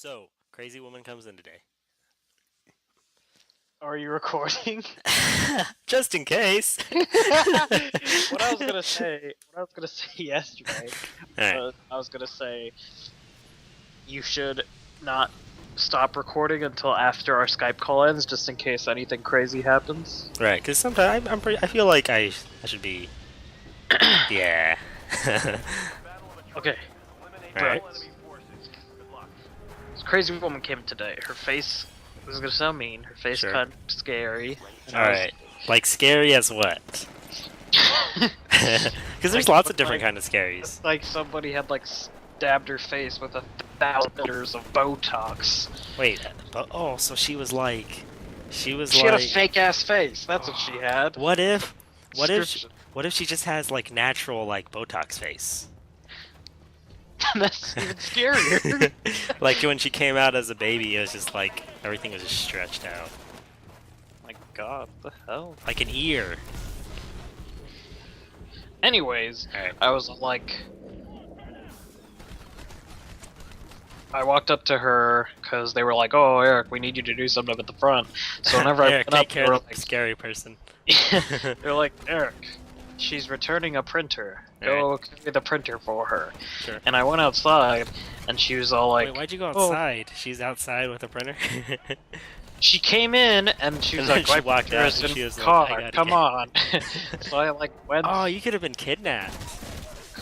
So, crazy woman comes in today. Are you recording? Just in case. What I was gonna say yesterday Alright. was I was gonna say you should not stop recording until after our Skype call ends, just in case anything crazy happens. Right, because sometimes I feel like I should be. Yeah. Okay. Alright. This crazy woman came today. Her face, this is gonna sound mean, her face Sure. kind of scary. Alright. Like scary as what? Because there's lots of different kind of scaries. It's like somebody had stabbed her face with 1,000 liters of Botox. Wait. Oh, so she was like. She had a fake ass face. That's what she had. What if she just has like natural like Botox face? That's even scarier. Like when she came out as a baby, it was just like everything was just stretched out. My God, what the hell? Like an ear. Anyways, Alright. I was like, I walked up to her because they were like, "Oh, Eric, we need you to do something at the front." So whenever I Eric, went up, take care of the scary person. they're like, "Eric, she's returning a printer. Go carry the printer for her." Sure. And I went outside, and she was all like, "Wait, why'd you go "Oh." outside? She's outside with a printer." She came in and she was And like, then she "My walked out printer's and in she was the like, car. "I gotta Come get-" on." So I went. Oh, you could have been kidnapped.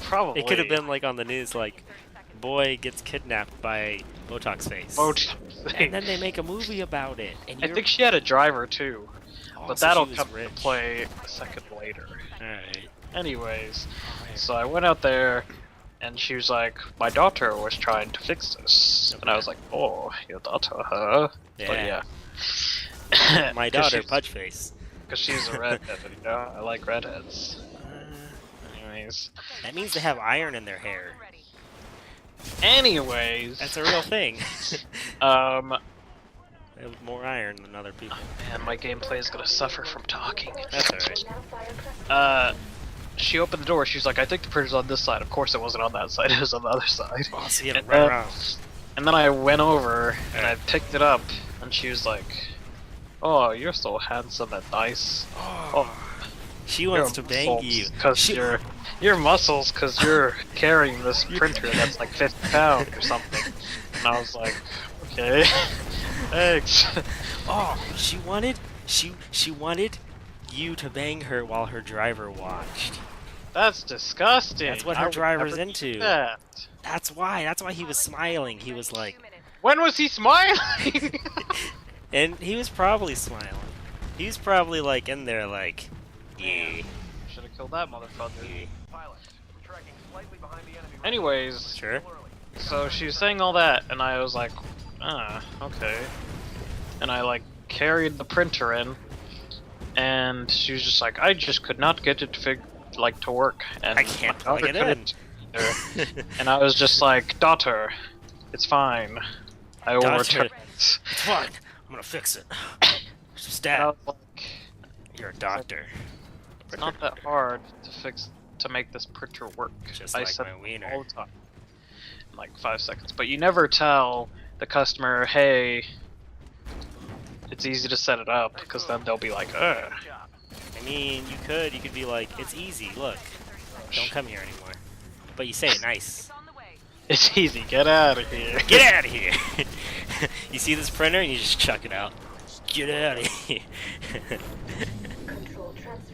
Probably. It could have been like on the news, like, boy gets kidnapped by Botox face. And then they make a movie about it. And I think she had a driver too, Oh, but so that'll she was come rich. to play a second later. Alright. Anyways, so I went out there, and she was like, "My daughter was trying to fix this," and I was like, "Oh, your daughter, huh?" Yeah. But yeah. My daughter, Pudge Face. Because she's a redhead, you know? I like redheads. Anyways. That means they have iron in their hair. Anyways. That's a real thing. They have more iron than other people. Man, my gameplay is gonna suffer from talking. That's alright. She opened the door, she was like, "I think the printer's on this side." Of course it wasn't on that side, it was on the other side. Oh, so you had to run around. And then I went over, and I picked it up, and she was like, "Oh, you're so handsome and nice." Oh. She wants to bang you. Because your muscles, because you're carrying this printer that's like 50 pounds or something. And I was like, "Okay, thanks." Oh, she wanted you to bang her while her driver watched. That's disgusting. That's what I her would driver's never do into. that. That's why he was smiling. He was like, When was he smiling? and he was probably smiling. He was probably like in there like, yeah. Should have killed that motherfucker. Anyways, Sure. so she was saying all that, and I was like, okay. And I carried the printer in, and she was just like, "I just could not get it to work." And I can't my plug it daughter in. couldn't. And I was just like, "Daughter, it's fine. I will Daughter, return it." It's fine. I'm gonna fix it. And I Stab. was like, You're a doctor. it's not that hard to make this printer work. Just I like said my wiener. all the time. In like 5 seconds. But you never tell the customer, "Hey, it's easy to set it up," because then they'll be like, "Ugh." I mean, you could be like, it's easy, look. Don't come here anymore. But you say it nice. It's easy, get out of here. Get out of here! You see this printer and you just chuck it out. Get out of here.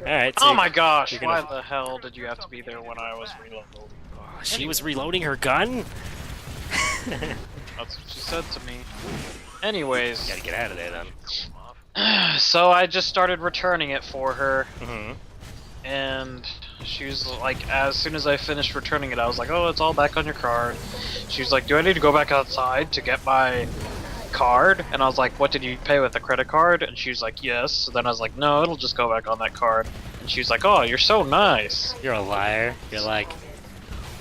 Alright, so Oh my gosh, you're why gonna- the hell did you have to be there when I was reloading? Oh, she was reloading her gun? That's what she said to me. Anyways, Gotta get out of there then. so I just started returning it for her, Mm-hmm. and she was like, as soon as I finished returning it, I was like, "Oh, it's all back on your card." She was like, "Do I need to go back outside to get my card?" And I was like, "What, did you pay with a credit card?" And she was like, "Yes." So then I was like, "No, it'll just go back on that card." And she was like, "Oh, you're so nice." You're a liar. You're like,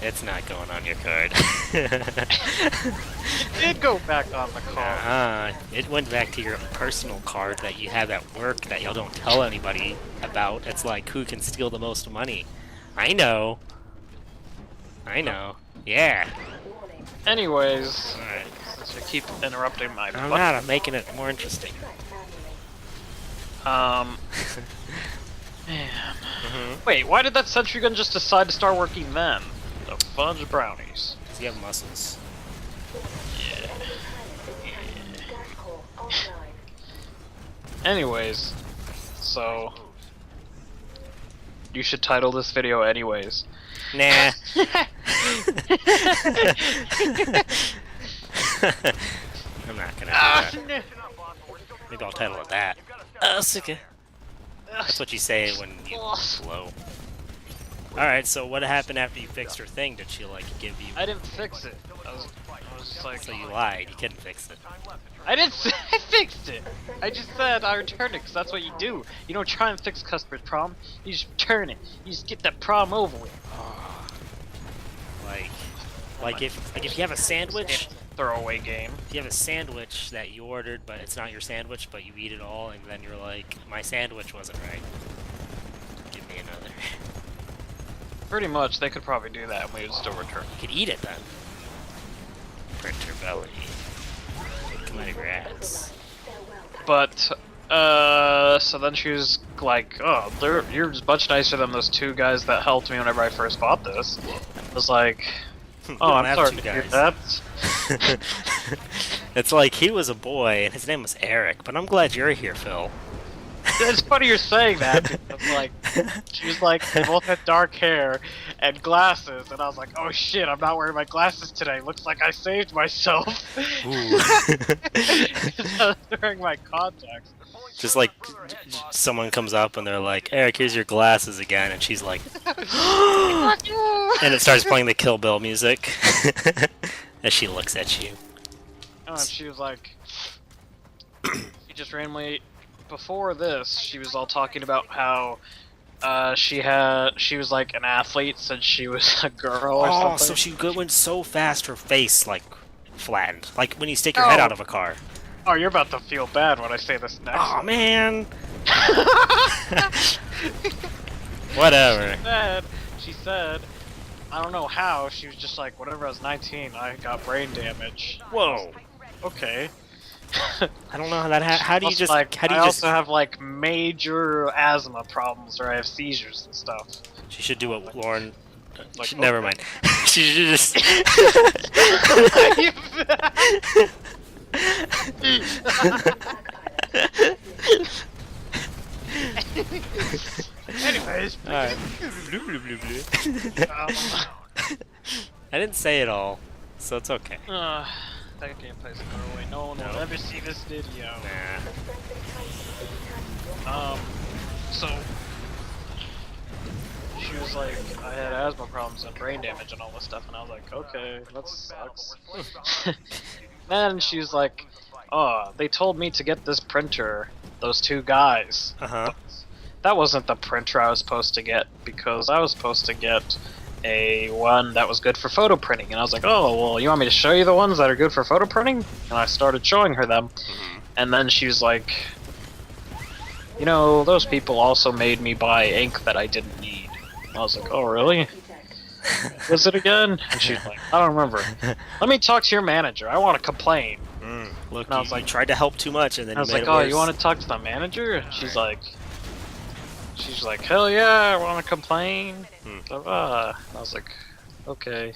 it's not going on your card. It did go back on the card. It went back to your personal card that you have at work that you don't tell anybody about. It's like, who can steal the most money? I know. Yeah. Anyways, Alright. since to keep interrupting my. I'm not. I'm making it more interesting. Man. Wait, why did that sentry gun just decide to start working then? The fudge brownies. Does he have muscles? Yeah. Anyways, so you should title this video anyways. Nah. I'm not gonna do that. Maybe I'll title it that. Suka. That's what you say when you slow. Alright, so what happened after you fixed her thing? Did she, like, give you... I didn't fix it. I was just like... So you lied. You couldn't fix it. I didn't say I fixed it! I just said I returned it, because that's what you do. You don't try and fix customer's problem. You just return it. You just get that problem over with. Like if you have a sandwich... Throwaway game. If you have a sandwich that you ordered, but it's not your sandwich, but you eat it all, and then you're like, my sandwich wasn't right. Give me another. Pretty much, they could probably do that and we would still return. You could eat it then. Printer belly. Congrats. But, so then she was like, oh, you're much nicer than those two guys that helped me whenever I first bought this. I was like, oh, I'm sorry to hear that. It's like, he was a boy, and his name was Eric, but I'm glad you're here, Phil. It's funny you're saying that, because, like, she was like, they both had dark hair and glasses, and I was like, oh shit, I'm not wearing my glasses today, looks like I saved myself. Ooh. I was wearing my contacts. Just like, someone comes up and they're like, Eric, here's your glasses again, and she's like, and it starts playing the Kill Bill music, as she looks at you. Oh, and she was like, she just randomly, before this, she was all talking about how she was like an athlete since she was a girl or something. Oh, so she went so fast her face, like, flattened. Like when you stick your head out of a car. Oh, you're about to feel bad when I say this next. Oh, man. Whatever. She said, I don't know how, she was just like, whenever I was 19, I got brain damage. Whoa. Okay. I don't know how that how do you just like, how do you I just also have like major asthma problems where I have seizures and stuff. She should do what Lauren Like, never mind. She should just Anyways. Alright. I didn't say it all, so it's okay. That gameplay's far away. No one will ever see this video. Nah. So she was like, I had asthma problems and brain damage and all this stuff, and I was like, okay, that sucks. Then she was like, oh, they told me to get this printer, those two guys. Uh-huh. That wasn't the printer I was supposed to get, because I was supposed to get a one that was good for photo printing, and I was like, oh, well, you want me to show you the ones that are good for photo printing? And I started showing her them, and then she was like, you know, those people also made me buy ink that I didn't need. I was like, oh, really? Was it again? And she's like, I don't remember. Let me talk to your manager. I want to complain. Look, and I was you like, tried to help too much, and then I was you made like, it oh, worse. you want to talk to the manager? And she's like, hell yeah, I want to complain. And I was like, okay.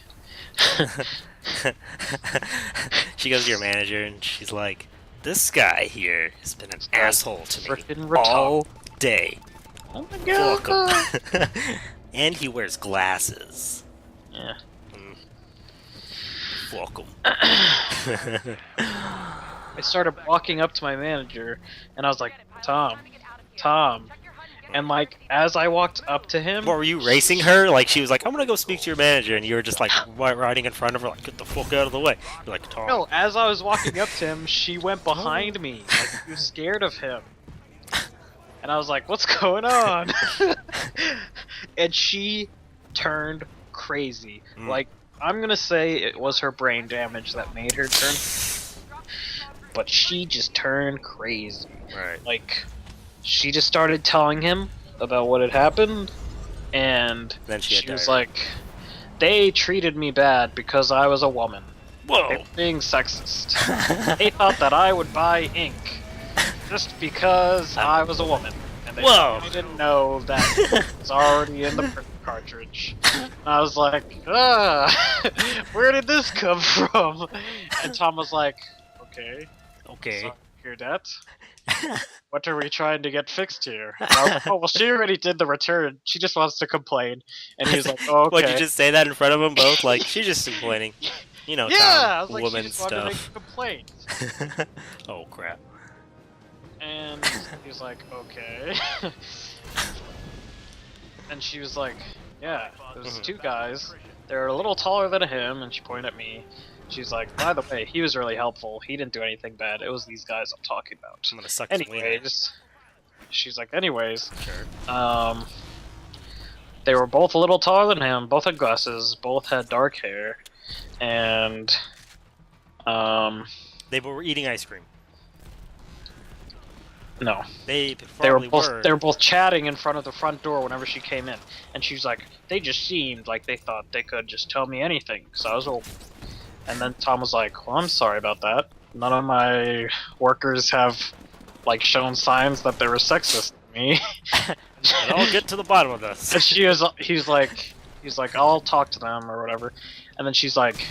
She goes to your manager, and she's like, this guy here has been an asshole to me all day. Oh my god. Fuck him. And he wears glasses. Yeah. Fuck him. I started walking up to my manager, and I was like, Tom. And like, as I walked up to him... What, were you racing her? Like, she was like, I'm gonna go speak to your manager, and you were just like, riding in front of her, like, get the fuck out of the way. You're like, Tom. No, as I was walking up to him, she went behind me. Like, she was scared of him. And I was like, what's going on? And she turned crazy. Like, I'm gonna say it was her brain damage that made her turn. But she just turned crazy. Right. Like, she just started telling him about what had happened, and then she was like, they treated me bad because I was a woman. Whoa! They were being sexist. They thought that I would buy ink just because I was a woman, and they didn't know that it was already in the print cartridge. And I was like, where did this come from? And Tom was like, okay. So, hear that? What are we trying to get fixed here? And I was like, oh, well, she already did the return. She just wants to complain. And he was like, oh, okay. What'd you just say that in front of them both? Like, she's just complaining. You know, yeah, Tom, I was like, woman she just stuff. wanted to make a complaint. Oh, crap. And he was like, okay. And she was like, yeah, there's two guys. They're a little taller than him, and she pointed at me. She's like, by the way, he was really helpful. He didn't do anything bad. It was these guys I'm talking about. I'm gonna suck his wiener. Anyways, she's like, anyways, Sure. they were both a little taller than him. Both had glasses. Both had dark hair, and They were eating ice cream. no, They were both chatting in front of the front door whenever she came in, and she was like, they just seemed like they thought they could just tell me anything because I was old. And then Tom was like, well, I'm sorry about that. None of my workers have, like, shown signs that they were sexist to me. And I'll get to the bottom of this. And he's like, I'll talk to them or whatever. And then she's like,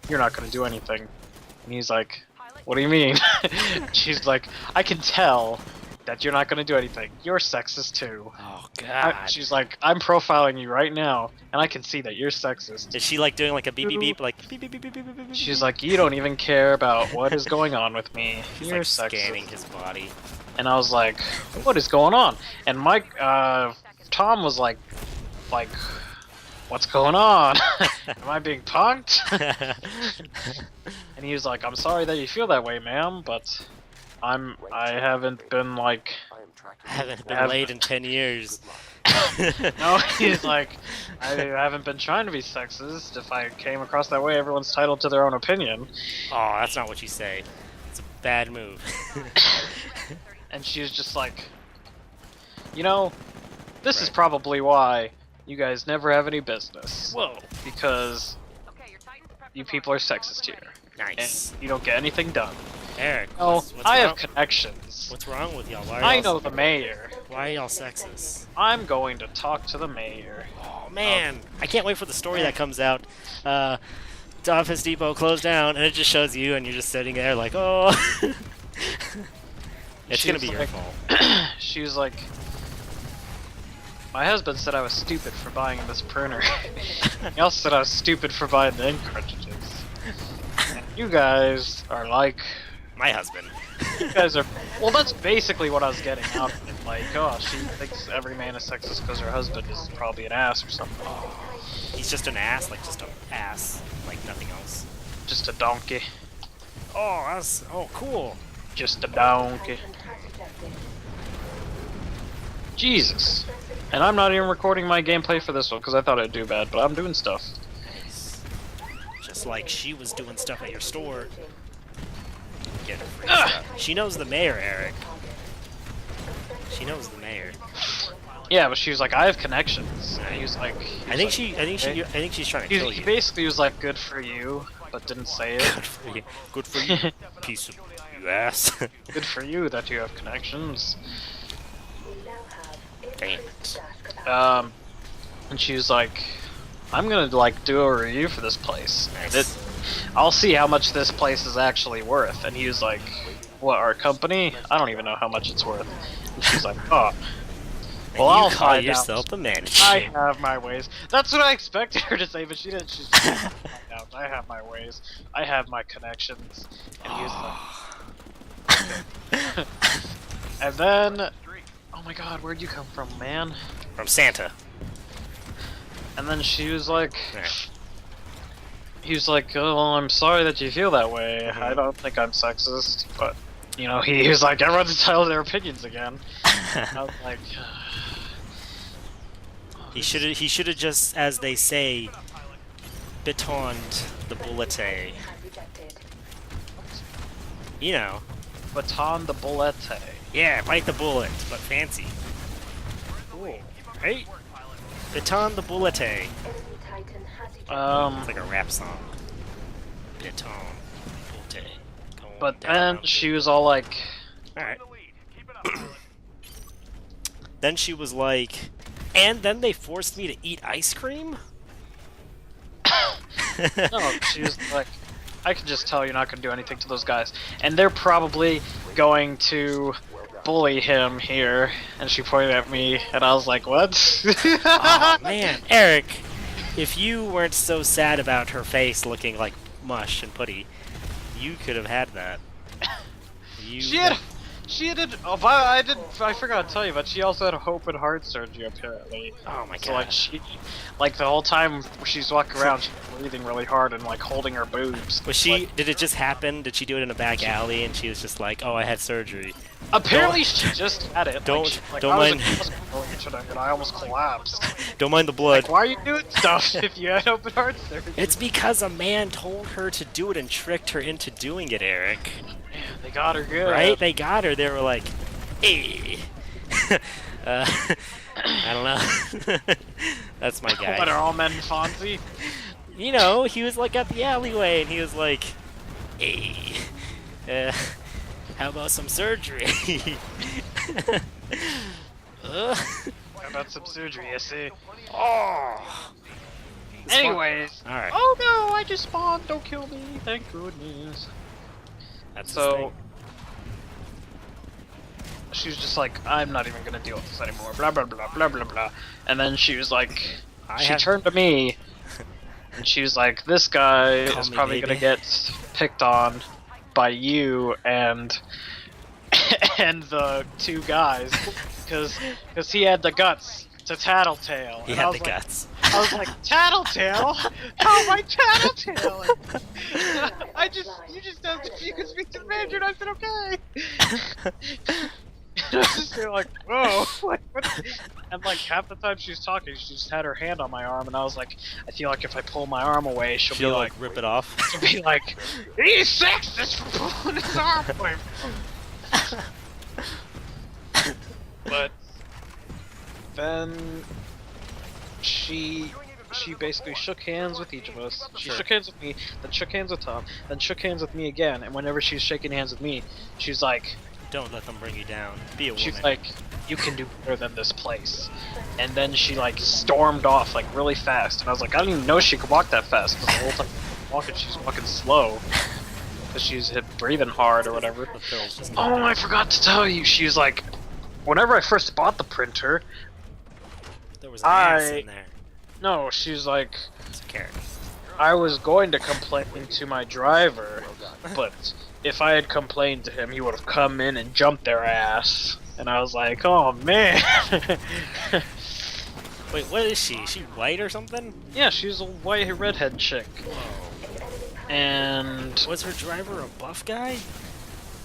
you're not gonna do anything. And he's like, what do you mean? She's like, I can tell that you're not gonna do anything. You're sexist too. Oh, God. She's like, I'm profiling you right now, and I can see that you're sexist. Is she, like, doing, like, a beep, beep, beep? Like, beep, beep, beep, beep, beep, beep, beep, beep. She's like, you don't even care about what is going on with me. She's, You're like, sexist. scanning his body. And I was like, what is going on? And Mike, Tom was like, what's going on? Am I being punked? And he was like, I'm sorry that you feel that way, ma'am, but I haven't been like... Haven't been laid in 10 years. No, he's like, I haven't been trying to be sexist. If I came across that way, everyone's entitled to their own opinion. Oh, that's not what you say. It's a bad move. And she was just like, you know, this is probably why you guys never have any business. Whoa. Because you people are sexist here. Nice. And you don't get anything done. Eric, Oh, what's I wrong? have connections. What's wrong with y'all? I know the mayor. Why are y'all sexist? I'm going to talk to the mayor. Oh, man. I can't wait for the story that comes out. Office Depot closed down, and it just shows you, and you're just sitting there like, oh. It's going to be your fault. She was like, my husband said I was stupid for buying this printer. He also said I was stupid for buying the ink cartridges. And you guys are like... My husband. You guys are... Well, that's basically what I was getting out of it. Like, oh, she thinks every man is sexist because her husband is probably an ass or something. He's just an ass, like just an ass, like nothing else. Just a donkey. Oh, that's... Oh, cool. Just a donkey. Jesus. And I'm not even recording my gameplay for this one because I thought I'd do bad, but I'm doing stuff. Just like she was doing stuff at your store. Get her free stuff. She knows the mayor, Eric. She knows the mayor. Yeah, but she was like, I have connections. And he was like, I think she's trying to kill he you. basically was like, good for you, but didn't say it. Good for you. Good for you. Piece of you ass. Good for you that you have connections. Damn it. And she was like, I'm gonna like do a review for this place. Nice. I'll see how much this place is actually worth. And he was like, what, our company? I don't even know how much it's worth. And she's like, oh. Well, I'll call find yourself out. the manager. I have my ways. That's what I expected her to say, but she didn't. She's just like, I have my ways. I have my connections. And he was like, okay. And then, oh my god, where'd you come from, man? From Santa. And then she was like, Yeah. he was like, oh, well, I'm sorry that you feel that way. I don't think I'm sexist, but, you know, he was like, everyone's entitled to their opinions again. I was like, He should have just, as they say, batoned the bullet. You know. baton the bullet. Yeah, bite the bullet, but fancy. Cool. Right? Baton the bullet. It's like a rap song. Piton. Pulte. Going But down. then she was all like, Alright. Then she was like, and then they forced me to eat ice cream? no, she was like, I can just tell you're not going to do anything to those guys. And they're probably going to bully him here. And she pointed at me, and I was like, what? Oh, man. Eric, if you weren't so sad about her face looking like mush and putty, you could have had that. She had. Oh, I forgot to tell you, but she also had open heart surgery apparently. Oh my god. So like the whole time she's walking around, she's breathing really hard and like holding her boobs. Was she? Like, did it just happen? Did she do it in a back alley and she was just like, "Oh, I had surgery"? Apparently, she just had it. Don't I mind. was today and I almost collapsed. Don't mind the blood. Like, why are you doing stuff if you had open heart surgery? It's because a man told her to do it and tricked her into doing it, Eric. They got her good. Right? They got her. They were like, "Hey." I don't know. That's my guy. What are all men Fonzie? You know, he was like at the alleyway and he was like, "Hey, how about some surgery?" How about some surgery, I see. Oh. Anyways. Alright. Oh no, I just spawned. Don't kill me. Thank goodness. That's So she was just like, I'm not even gonna deal with this anymore. Blah blah blah blah blah blah. And then she was like, she turned to me, and she was like, "This guy is probably gonna get picked on by you and the two guys, because he had the guts to tattletale." He and had I was the like, guts. I was like, "Tattletale? How am I tattletaling?" You just asked if you could speak to the manager, and I said, "Okay." I was just there like, whoa, what? And like half the time she was talking, she just had her hand on my arm, and I was like, I feel like if I pull my arm away, she'll be like, rip it off. She'll be like, he's sexist for pulling his arm away. But then she basically shook hands with each of us. She shook hands with me, then shook hands with Tom, then shook hands with me again. And whenever she's shaking hands with me, she's like, "Don't let them bring you down. Be a woman." she's like, "You can do better than this place." And then she like stormed off like really fast, and I was like, I didn't even know she could walk that fast. Because the whole time she's walking slow, because she's breathing hard or whatever. Oh, I forgot to tell you. She was like, whenever I first bought the printer, there was an ass in there. No, she's like, It's a carrot. I was going to complain to my driver, but if I had complained to him, he would have come in and jumped their ass. And I was like, oh man. Wait, what is she? Is she white or something? Yeah, she's a white redhead chick. Whoa. And Was her driver a buff guy?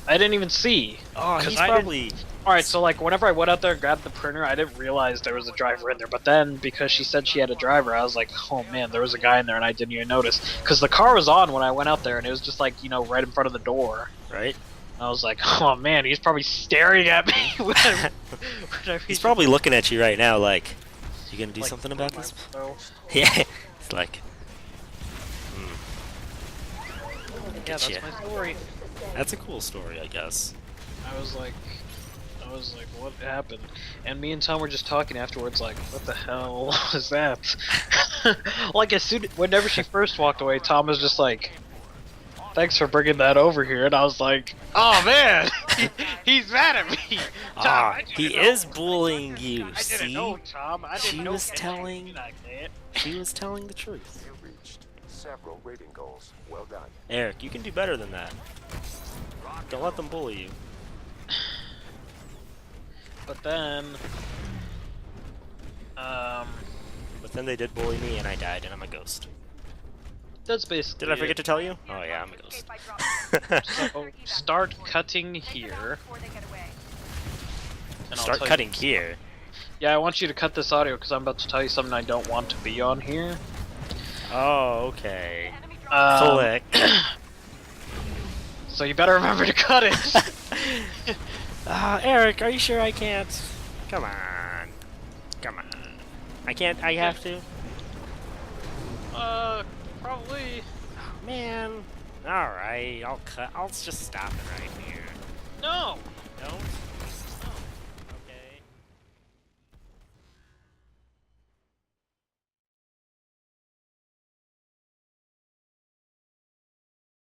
I didn't even see. Oh, he's probably... Alright, so like whenever I went out there and grabbed the printer, I didn't realize there was a driver in there. But then, because she said she had a driver, I was like, oh man, there was a guy in there and I didn't even notice. Because the car was on when I went out there and it was just like, you know, right in front of the door. Right? I was like, oh man, he's probably staring at me. He's probably looking at you right now like, you gonna do like, something about this? So, Yeah. It's like... yeah, that's my story. That's a cool story, I guess. I was like, what happened? And me and Tom were just talking afterwards, like, what the hell was that? Like, whenever she first walked away, Tom was just like, thanks for bringing that over here. And I was like, oh man, he's mad at me. Tom, he is bullying you, I didn't know, Tom. I didn't know She was telling the truth. You reached several rating goals. Well done. Eric, you can do better than that. Don't let them bully you. But then, But then they did bully me and I died and I'm a ghost. that's basically Did I forget to tell you? Oh yeah, I'm a ghost. So, start cutting here. And I'll Start tell you- cutting here. Yeah, I want you to cut this audio because I'm about to tell you something I don't want to be on here. Oh, okay. Um, Click. So you better remember to cut it. Eric, are you sure I can't? Come on. Come on. I can't, I have to? Probably. Oh, man. Alright, I'll just stop it right here. No!